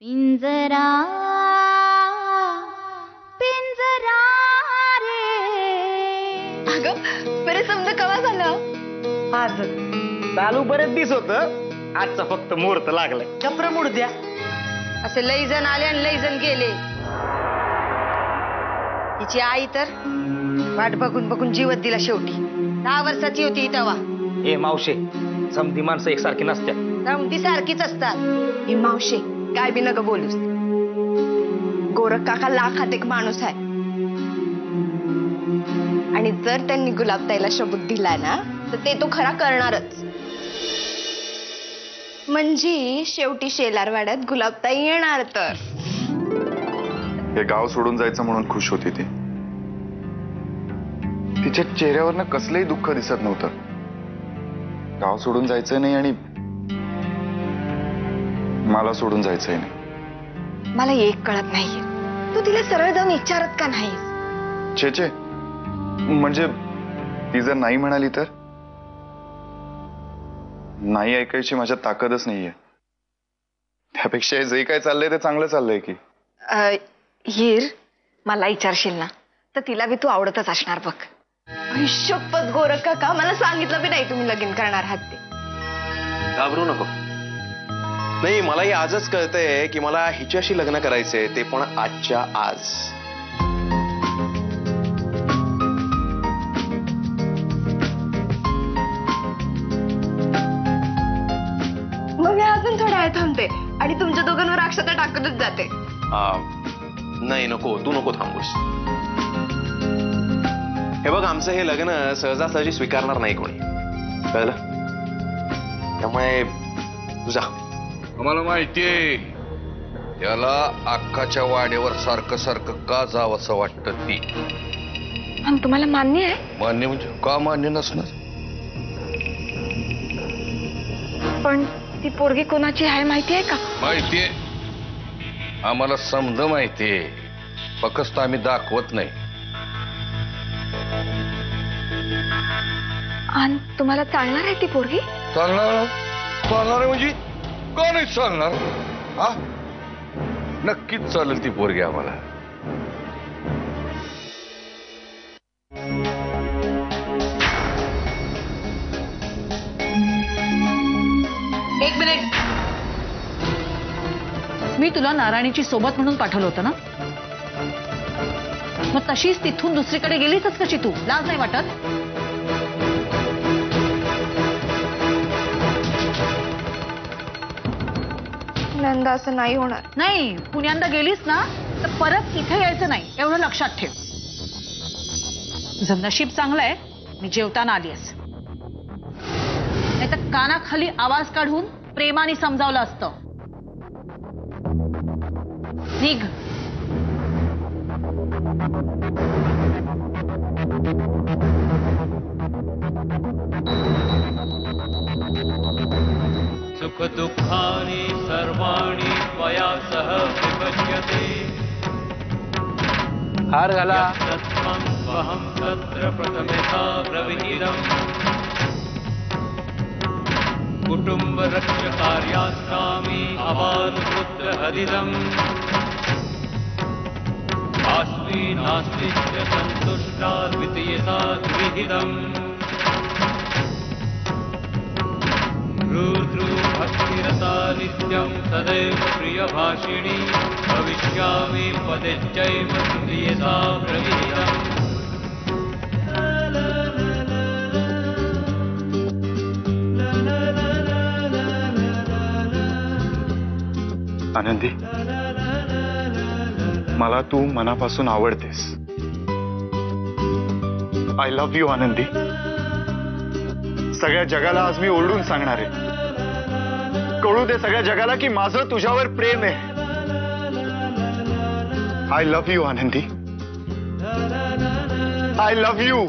पिंजरा पिंजरा रे. अगं बरे समजा कवा झालं आज चालू बरेच दिस होत, आजचा फक्त मुहूर्त लागलाय. कपडे मुड द्या. असे लई जण आले आणि लई जण गेले. तिची आई तर वाट बघून बघून जीवत दिला शेवटी. 10 वर्षाची होती तेव्हा. ए मावशे, समधी माणसं एकसारखी नसत्या. ती सारखीच असतात. ही मावशी काय बी नका बोलूस. गोरख काका लाखात एक माणूस आहे आणि जर त्यांनी गुलाबताईला शब्द दिला ना तर ते तो खरा करणारच. म्हणजे शेवटी शेलारवाड्यात गुलाबताई येणार. तर हे गाव सोडून जायचं म्हणून खुश होती ती. तिच्या चेहऱ्यावरनं कसलंही दुःख दिसत नव्हतं. गाव सोडून जायचं नाही आणि मला सोडून जायचंय नाही. मला एक कळत नाहीये, तू तिला सरळ जाऊन विचारत का नाहीस? छे म्हणजे ती जर नाही म्हणाली तर? नाही ऐकायची माझ्यात ताकदच नाहीये. त्यापेक्षा जे काय चाललंय ते चांगलं चाललंय की. हिर मला विचारशील ना तर तिला बी तू आवडतच असणार बघ. शपथ गोरख काका, मला सांगितलं बी नाही तुम्ही लगीन करणार आहात ते. घाबरू नको. नाही, मलाही आजच कळतंय की मला हिच्याशी लग्न करायचंय, ते पण आजच्या आज. मग मी अजून थोडा वेळ थांबते आणि तुमच्या दोघांवर अक्षता टाकतच जाते. नाही नको, तू नको थांबूस. हे बघ, आमचं हे लग्न सहजासहजी स्वीकारणार नाही कोणी, कळलं? त्यामुळे तुझा आम्हाला माहितीये त्याला अक्काच्या वाड्यावर सारखं सारखं का जावं असं वाटतं. ती आणि तुम्हाला मान्य आहे? मान्य म्हणजे का मान्य नसणार? पण ती पोरगी कोणाची आहे माहिती आहे का? माहितीये, आम्हाला समज माहितीये, फक्त आम्ही दाखवत नाही. आणि तुम्हाला चालणार आहे ती पोरगी? चालणार चालणार म्हणजे का नाही चालणार? हा, नक्कीच चालेल ती पोरगी आम्हाला. एक मिनिट. मी तुला नारायणीची सोबत म्हणून पाठवलं होतं ना, मग तशीच तिथून दुसरीकडे गेलीच कशी तू? लाज नाही वाटत? नंदा, असं नाही होणार. नाही, पुण्यांदा गेलीस ना तर परत इथे यायचं नाही, एवढं लक्षात ठेव. तुझं नशीब चांगलं आहे मी जेवताना आलीस, नाही तर कानाखाली आवाज काढून प्रेमाने समजावलं असतं. निघ. सुख दुःखानि सर्वाणि त्वया सह विभज्यते. हार घाला. तत्त्वं स्वहं तत्र प्रथमता ब्रवीदम्. कुटुंब रक्षकार्यास्तामि अवानुपुत्रहदिदम्. अस्मि नास्ति च सन्तुष्टा द्वितीयता द्विहिदम्. भक्तिरता नित्यं सदैव प्रियभाषिणी. भविष्यामि पदेच्चैव प्रियता प्रवीरम्. आनंदी, मला तू मनापासून आवडतेस. आय लव्ह यू आनंदी. सगळ्या जगाला आज मी ओरडून सांगणार आहे. कळू दे सगळ्या जगाला की माझं तुझ्यावर प्रेम आहे. आय लव्ह यू आनंदी. I love you.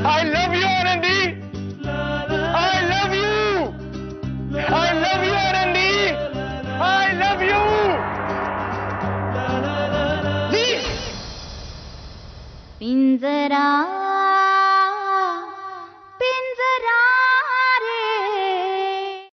I love you आनंदी.